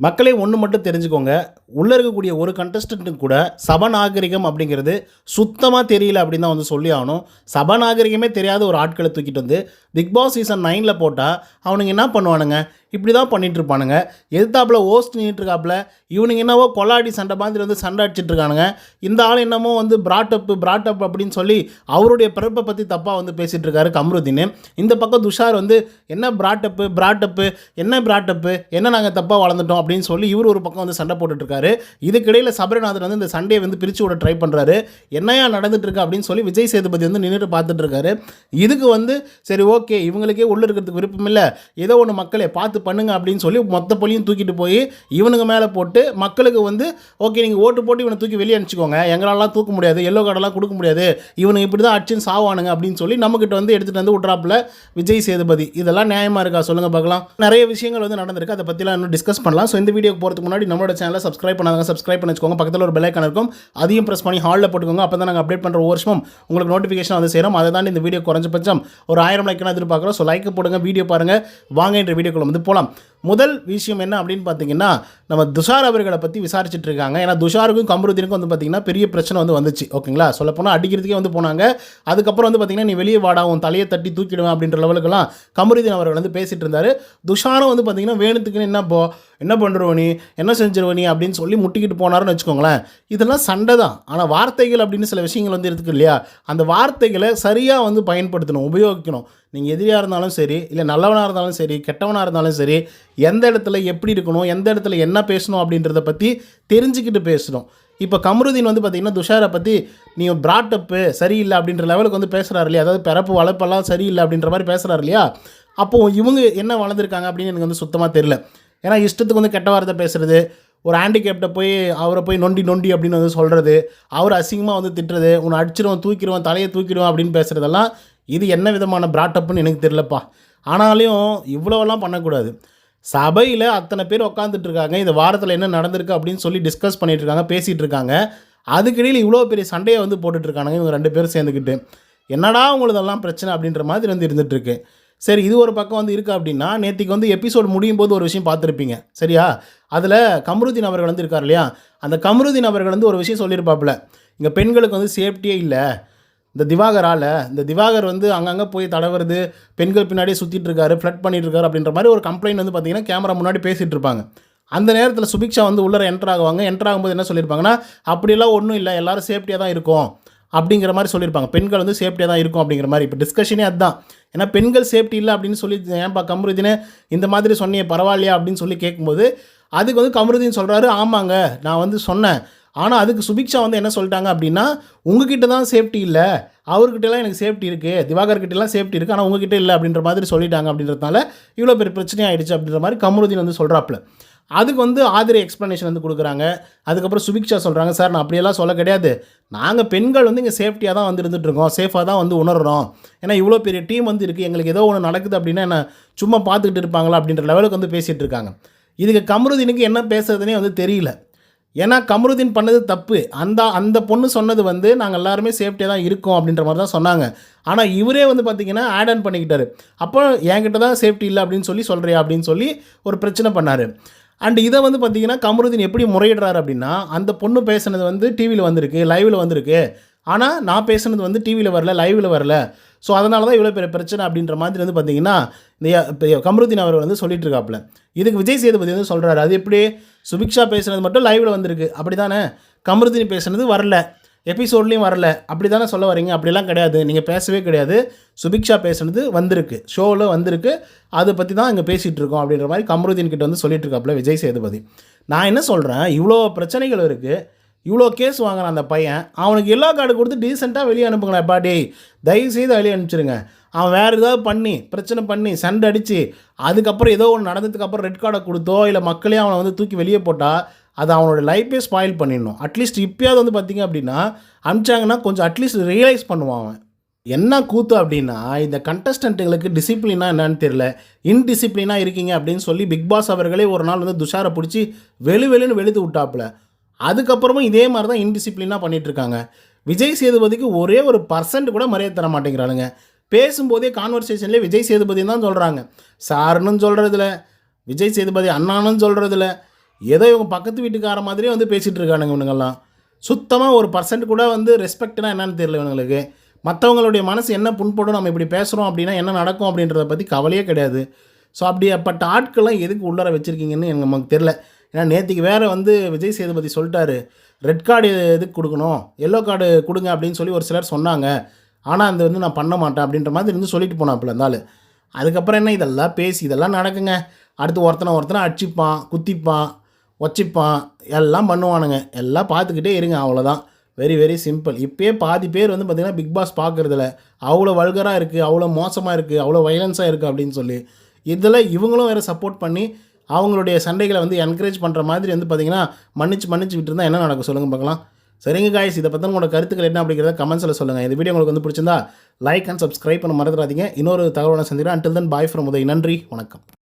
மக்களே ஒன்று மட்டும் தெரிஞ்சுக்கோங்க. உள்ளே இருக்கக்கூடிய ஒரு கண்டஸ்டண்ட்டுக்கு கூட சபநாகரிகம் அப்படிங்கிறது சுத்தமாக தெரியல அப்படின்னு தான் வந்து சொல்லி ஆகணும். சபநாகரிகமே தெரியாத ஒரு ஆட்களை தூக்கிட்டு வந்து பிக் பாஸ் சீசன் 9ல் போட்டால் அவனுங்க என்ன பண்ணுவானுங்க? இப்படி தான் பண்ணிகிட்ருப்பானுங்க. எதிர்த்தாப்பில் ஹோஸ்ட் நின்றுட்டுருக்காப்புல இவனுங்க என்னவோ கொலாடி சண்டை மாதிரி வந்து சண்டை அடிச்சிட்ருக்கானுங்க. இந்த ஆள் என்னமோ வந்து பிராட்டப் அப்படின்னு சொல்லி அவருடைய பிறப்பை பற்றி தப்பாக வந்து பேசிகிட்டு இருக்காரு கம்ருதீன். இந்த பக்கம் துஷார் வந்து என்ன பிராட்டப்பு என்ன நாங்கள் தப்பாக வளர்ந்துட்டோம் அப்படின்னு சொல்லி இவர் ஒரு பக்கம் வந்து சண்டை போட்டுட்ருக்காரு. இதுக்கிடையில் சபரிநாதன் வந்து இந்த சண்டையை வந்து பிரித்து விட ட்ரை பண்ணுறாரு. என்னையா நடந்துட்டுருக்கு அப்படின்னு சொல்லி விஜய் சேதுபதி வந்து நின்றுட்டு பார்த்துட்டு இருக்காரு. இதுக்கு வந்து சரி ஓகே, இவங்களுக்கே உள்ளே இருக்கிறதுக்கு விருப்பம் இல்லை, ஏதோ ஒன்று மக்களே பார்த்து பண்ணுங்க அப்படின்னு சொல்லி மொத்த பொலியும் தூக்கிட்டு போய் இவனுங்க மேலே போட்டு மக்களுக்கு வந்து ஓகே நீங்கள் ஓட்டு போட்டு இவனை தூக்கி வெளியே அனுப்பிச்சிக்கோங்க, எங்களாலாம் தூக்க முடியாது, எல்லோ கார்டெல்லாம் கொடுக்க முடியாது, இவனுக்கு இப்படி தான் அடிச்சுன்னு சாவானுங்க அப்படின்னு சொல்லி நம்மக்கிட்ட வந்து எடுத்துகிட்டு வந்து விட்றாப்புல விஜய் சேதுபதி. இதெல்லாம் நியாயமாக இருக்கா சொல்லுங்கள் பார்க்கலாம். நிறைய விஷயங்கள் வந்து நடந்திருக்கு, அதை பற்றிலாம் இன்னும் டிஸ்கஸ் பண்ணலாம். ஸோ இந்த வீடியோக்கு போகிறதுக்கு முன்னாடி நம்மளோட சேனலை சப்ஸ்கிரைப் பண்ணாங்க, சப்ஸ்கிரைப் பண்ணி வச்சுக்கோங்க. பக்கத்தில் ஒரு பெல் ஐக்கான் இருக்கும், அதையும் ப்ரெஸ் பண்ணி ஹாலில் போட்டுக்கோங்க. அப்போ தான் நாங்கள் அப்டேட் பண்ணுற ஒவ்வொரு வருஷமும் உங்களுக்கு நோட்டிஃபிகேஷன் வந்து சேரும். அதை தான் இந்த வீடியோ குறைஞ்சபட்சம் ஒரு 1000 லைக்கான எதிர்பார்க்குறோம். ஸோ லைக் போடுங்க, வீடியோ பாருங்கள், வாங்க என்ற வீடியோக்குள்ள வந்து போகலாம். முதல் விஷயம் என்ன அப்படின்னு பார்த்தீங்கன்னா, நம்ம துஷார் அவர்களை பற்றி விசாரிச்சுட்டு இருக்காங்க. ஏன்னா துஷாருக்கும் கம்ருதீனுக்கும் வந்து பார்த்திங்கன்னா பெரிய பிரச்சனை வந்து வந்துச்சு. ஓகேங்களா, சொல்லப்போனால் அடிக்கிறதுக்கே வந்து போனாங்க. அதுக்கப்புறம் வந்து பார்த்திங்கன்னா நீ வெளியே வாடா, உன் தலையை தட்டி தூக்கிடுவேன் அப்படின்ற லெவலுக்குலாம் கம்ருதீன் அவர்கள் வந்து பேசிகிட்டு இருந்தார். துஷாரும் வந்து பார்த்திங்கன்னா வேணுத்துக்குன்னு என்ன பண்ணுறவ நீ, என்ன செஞ்சிருவ நீ அப்படின்னு சொல்லி முட்டிக்கிட்டு போனாருன்னு வச்சுக்கோங்களேன். இதெல்லாம் சண்டை தான். ஆனால் வார்த்தைகள் அப்படின்னு சில விஷயங்கள் வந்து இருக்குது இல்லையா, அந்த வார்த்தைகளை சரியாக வந்து பயன்படுத்தணும், உபயோகிக்கணும். நீங்கள் எதிரியாக இருந்தாலும் சரி, இல்லை நல்லவனாக இருந்தாலும் சரி, கெட்டவனாக இருந்தாலும் சரி, எந்த இடத்துல எப்படி இருக்கணும், எந்த இடத்துல என்ன பேசணும் அப்படின்றத பற்றி தெரிஞ்சுக்கிட்டு பேசணும். இப்போ கம்ருதீன் வந்து பார்த்திங்கன்னா துஷாரை பற்றி நீ பிராட்டப்பு சரியில்லை அப்படின்ற லெவலுக்கு வந்து பேசுகிறாரு இல்லையா, அதாவது பிறப்பு வளர்ப்பெல்லாம் சரியில்லை அப்படின்ற மாதிரி பேசுகிறாரு இல்லையா. அப்போது இவங்க என்ன வளர்ந்துருக்காங்க அப்படின்னு எனக்கு வந்து சுத்தமாக தெரியல. ஏன்னா இஷ்டத்துக்கு வந்து கெட்ட வார்த்தை பேசுகிறது, ஒரு ஹேண்டிகேப்டை போய் அவரை போய் நொண்டி அப்படின்னு வந்து சொல்கிறது, அவர் அசிங்கமாக வந்து திட்டுறது, உன்னை அடிச்சிடுவோம், தூக்கிடுவோம், தலையை தூக்கிடுவோம் அப்படின்னு பேசுகிறதெல்லாம் இது என்ன விதமான பிராட்டப்புன்னு எனக்கு தெரியலப்பா. ஆனாலும் இவ்வளோலாம் பண்ணக்கூடாது. சபையில் அத்தனை பேர் உட்காந்துட்ருக்காங்க, இந்த வாரத்தில் என்ன நடந்திருக்கு அப்படின்னு சொல்லி டிஸ்கஸ் பண்ணிகிட்ருக்காங்க, பேசிகிட்டு இருக்காங்க. அதுக்கிடையில் இவ்வளோ பெரிய சண்டையை வந்து போட்டுட்ருக்கானுங்க இவங்க 2 பேரும் சேர்ந்துக்கிட்டு. என்னடா உங்களுதெல்லாம் பிரச்சனை அப்படின்ற மாதிரி வந்து இருந்துகிட்ருக்கு. சரி, இது ஒரு பக்கம் வந்து இருக்குது அப்படின்னா, நேற்றுக்கு வந்து எபிசோடு முடியும் போது ஒரு விஷயம் பார்த்துருப்பீங்க சரியா. அதில் கம்ருதீன் அவர்கள் வந்து இருக்கார் இல்லையா, அந்த கம்ருதீன் அவர்கள் வந்து ஒரு விஷயம் சொல்லியிருப்பாப்புல, இங்கே பெண்களுக்கு வந்து சேஃப்டியே இல்லை, இந்த திவாகர் வந்து அங்கங்கே போய் தடவுறது, பெண்கள் பின்னாடியே சுற்றிட்டு இருக்காரு, ஃப்ளட் பண்ணிட்டு இருக்காரு அப்படின்ற மாதிரி ஒரு கம்ப்ளைண்ட் வந்து பார்த்திங்கன்னா கேமரா முன்னாடி பேசிகிட்டு இருப்பாங்க. அந்த நேரத்தில் சுபிக்ஷா வந்து உள்ளே என்டர் ஆகும்போது என்ன சொல்லியிருப்பாங்கன்னா, அப்படியெல்லாம் ஒன்றும் இல்லை, எல்லோரும் சேஃப்டியாக தான் இருக்கும் அப்படிங்கிற மாதிரி சொல்லியிருப்பாங்க. பெண்கள் வந்து சேஃப்டியாக தான் இருக்கும் அப்படிங்கிற மாதிரி. இப்போ டிஸ்கஷனே அதுதான். ஏன்னா பெண்கள் சேஃப்டி இல்லை அப்படின்னு சொல்லி ஏன்பா கம்ருதீனே இந்த மாதிரி சொன்னியே பரவாயில்லையா அப்படின்னு சொல்லி கேட்கும்போது அதுக்கு வந்து கம்ருதீன் சொல்கிறாரு, ஆமாங்க நான் வந்து சொன்னேன், ஆனால் அதுக்கு சுபிக்ஷா வந்து என்ன சொல்லிட்டாங்க அப்படின்னா, உங்ககிட்ட தான் சேஃப்டி இல்லை, அவர்கிட்டலாம் எனக்கு சேஃப்டி இருக்குது, திவாகர்கிட்டலாம் சேஃப்டி இருக்குது, ஆனால் உங்ககிட்ட இல்லை அப்படின்ற மாதிரி சொல்லிட்டாங்க. அப்படின்றதுனால இவ்வளோ பெரிய பிரச்சனை ஆகிடுச்சு அப்படின்ற மாதிரி கம்ருதீன் வந்து சொல்கிறாப்புல. அதுக்கு வந்து ஆதிரி எக்ஸ்ப்ளனேஷன் வந்து கொடுக்குறாங்க. அதுக்கப்புறம் சுபிக்ஷா சொல்கிறாங்க, சார் நான் அப்படியெல்லாம் சொல்ல கிடையாது, நாங்கள் பெண்கள் வந்து இங்கே சேஃப்டியாக தான் வந்து இருந்துகிட்ருக்கோம், சேஃபாக தான் வந்து உணர்கிறோம், ஏன்னா இவ்வளோ பெரிய டீம் வந்து இருக்குது, எங்களுக்கு ஏதோ ஒன்று நடக்குது அப்படின்னா என்ன சும்மா பார்த்துக்கிட்டு இருப்பாங்களா அப்படின்ற லெவலுக்கு வந்து பேசிகிட்டு இருக்காங்க. இதுக்கு கம்ருதீனுக்கு என்ன பேசுறதுனே வந்து தெரியல. ஏன்னா கம்ருதீன் பண்ணது தப்பு. அந்த பொண்ணு சொன்னது வந்து நாங்கள் எல்லாருமே சேஃப்டியாக தான் இருக்கோம் அப்படின்ற மாதிரி தான் சொன்னாங்க. ஆனால் இவரே வந்து பார்த்திங்கன்னா ஆட் ஆன் பண்ணிக்கிட்டாரு. அப்போ என்கிட்ட தான் சேஃப்டி இல்லை அப்படின்னு சொல்லி சொல்கிறியா அப்படின்னு சொல்லி ஒரு பிரச்சனை பண்ணார். அண்ட் இதை வந்து பார்த்திங்கன்னா கம்ருதீன் எப்படி முறையிடுறாரு அப்படின்னா, அந்த பொண்ணு பேசுனது வந்து டிவியில் வந்திருக்கு, லைவில் வந்திருக்கு, ஆனால் நான் பேசுனது வந்து டிவியில் வரல, லைவில் வரல, ஸோ அதனால தான் இவ்வளோ பெரிய பிரச்சனை அப்படின்ற மாதிரி வந்து பார்த்திங்கன்னா இந்த கம்ருதீன் அவர்கள் வந்து சொல்லிட்டு இருக்காப்புல. இதுக்கு விஜய் சேதுபதி வந்து சொல்கிறாரு, அது எப்படி சுபிக்ஷா பேசுனது மட்டும் லைவில் வந்திருக்கு அப்படி தானே, கம்ருதீன் பேசுனது வரல, எபிசோட்லேயும் வரல அப்படி தானே சொல்ல வரீங்க? அப்படிலாம் கிடையாது, நீங்கள் பேசவே கிடையாது, சுபிக்ஷா பேசுனது வந்திருக்கு, ஷோவில் வந்திருக்கு, அதை பற்றி தான் இங்கே பேசிகிட்டு இருக்கோம் அப்படின்ற மாதிரி கம்ருதீன் கிட்ட வந்து சொல்லிட்டு இருக்காப்புல விஜய் சேதுபதி. நான் என்ன சொல்கிறேன், இவ்வளோ பிரச்சனைகள் இருக்குது, இவ்வளோ கேஸ் வாங்குறான் அந்த பையன், அவனுக்கு எல்லா கார்டு கொடுத்து டீசெண்டாக வெளியே அனுப்புங்களேன். எப்பா டேய், தயவுசெய்து வெளியே அனுப்பிச்சிருங்க. அவன் வேறு ஏதாவது பிரச்சனை பண்ணி சண்டை அடித்து அதுக்கப்புறம் ஏதோ ஒன்று நடந்ததுக்கப்புறம் ரெட் கார்டை கொடுத்தோ இல்லை மக்களே அவனை வந்து தூக்கி வெளியே போட்டால் அது அவனோட லைஃபே ஸ்பாயில் பண்ணிடணும். அட்லீஸ்ட் இப்போயாவது வந்து பார்த்திங்க அப்படின்னா அனுப்பிச்சாங்கன்னா கொஞ்சம் அட்லீஸ்ட் ரியலைஸ் பண்ணுவான் அவன். என்ன கூத்து அப்படின்னா, இந்த கண்டஸ்டண்ட்டுங்களுக்கு டிசிப்ளினாக என்னன்னு தெரியல, இன்டிசிப்ளினாக இருக்கீங்க அப்படின்னு சொல்லி பிக் பாஸ் அவர்களே ஒரு நாள் வந்து துஷாரை பிடிச்சி வெளுன்னு வெளுத்து விட்டாப்புல. அதுக்கப்புறமும் இதே மாதிரி தான் இன்டிசிப்ளினாக பண்ணிகிட்ருக்காங்க. விஜய் சேதுபதிக்கு ஒரே ஒரு % கூட மரியாதை தர மாட்டேங்கிறானுங்க. பேசும்போதே கான்வர்சேஷன்லேயே விஜய் சேதுபதி தான் சொல்கிறாங்க, சாருன்னு சொல்கிறதில்ல, விஜய் சேதுபதி அண்ணான்னு சொல்கிறதில்ல, ஏதோ இவங்க பக்கத்து வீட்டுக்கார மாதிரியே வந்து பேசிகிட்டு இருக்கானுங்க இவனுங்கெல்லாம். சுத்தமாக ஒரு பர்சன்ட் கூட வந்து ரெஸ்பெக்ட்னா என்னன்னு தெரியல இவனுங்களுக்கு. மற்றவங்களுடைய மனசு என்ன புண்படும், நம்ம இப்படி பேசுகிறோம் அப்படின்னா என்ன நடக்கும் அப்படின்றத பற்றி கவலையே கிடையாது. ஸோ அப்படியாப்பட்ட ஆட்கள்லாம் எதுக்கு உள்ளார வச்சுருக்கீங்கன்னு எனக்கு நமக்கு தெரில. ஏன்னா நேற்றுக்கு வேறு வந்து விஜய் சேதுபதி சொல்லிட்டாரு, ரெட் கார்டு எதுக்கு கொடுக்கணும், எல்லோ கார்டு கொடுங்க அப்படின்னு சொல்லி ஒரு சிலர் சொன்னாங்க. ஆனால் அது வந்து நான் பண்ண மாட்டேன் அப்படின்ற மாதிரி இருந்து சொல்லிட்டு போனாப்புல இருந்தாலும். அதுக்கப்புறம் என்ன இதெல்லாம் பேசி இதெல்லாம் நடக்குங்க. அடுத்து ஒருத்தனை அடிச்சிப்பான், குத்திப்பான், வச்சிப்பான், எல்லாம் பண்ணுவானுங்க. எல்லாம் பார்த்துக்கிட்டே இருங்க, அவ்வளோதான். Very very simple. இப்போயே பாதி பேர் வந்து பார்த்திங்கன்னா பிக் பாஸ் பார்க்குறதில்ல. அவ்வளோ வல்கராக இருக்குது, அவ்வளோ மோசமாக இருக்குது, அவ்வளோ வைலன்ஸாக இருக்குது அப்படின்னு சொல்லி. இதில் இவங்களும் வேறு சப்போர்ட் பண்ணி அவங்களுடைய சண்டைகளை வந்து என்கரேஜ் பண்ணுற மாதிரி வந்து பார்த்திங்கன்னா மன்னிச்சு விட்டுருந்தா என்ன நடக்கும் சொல்லுங்கள் பார்க்கலாம். சரிங்க காய்ஸ், இதை பற்றி உங்களோட கருத்துக்கள் என்ன அப்படிங்கிறத கமெண்ட்ஸில் சொல்லுங்கள். இந்த வீடியோ உங்களுக்கு வந்து பிடிச்சிருந்தா லைக் அண்ட் சப்ஸ்கிரைப் பண்ண மறந்துடாதீங்க. இன்னொரு தகவலை சந்திக்கிறேன். Until then bye from Uday. நன்றி, வணக்கம்.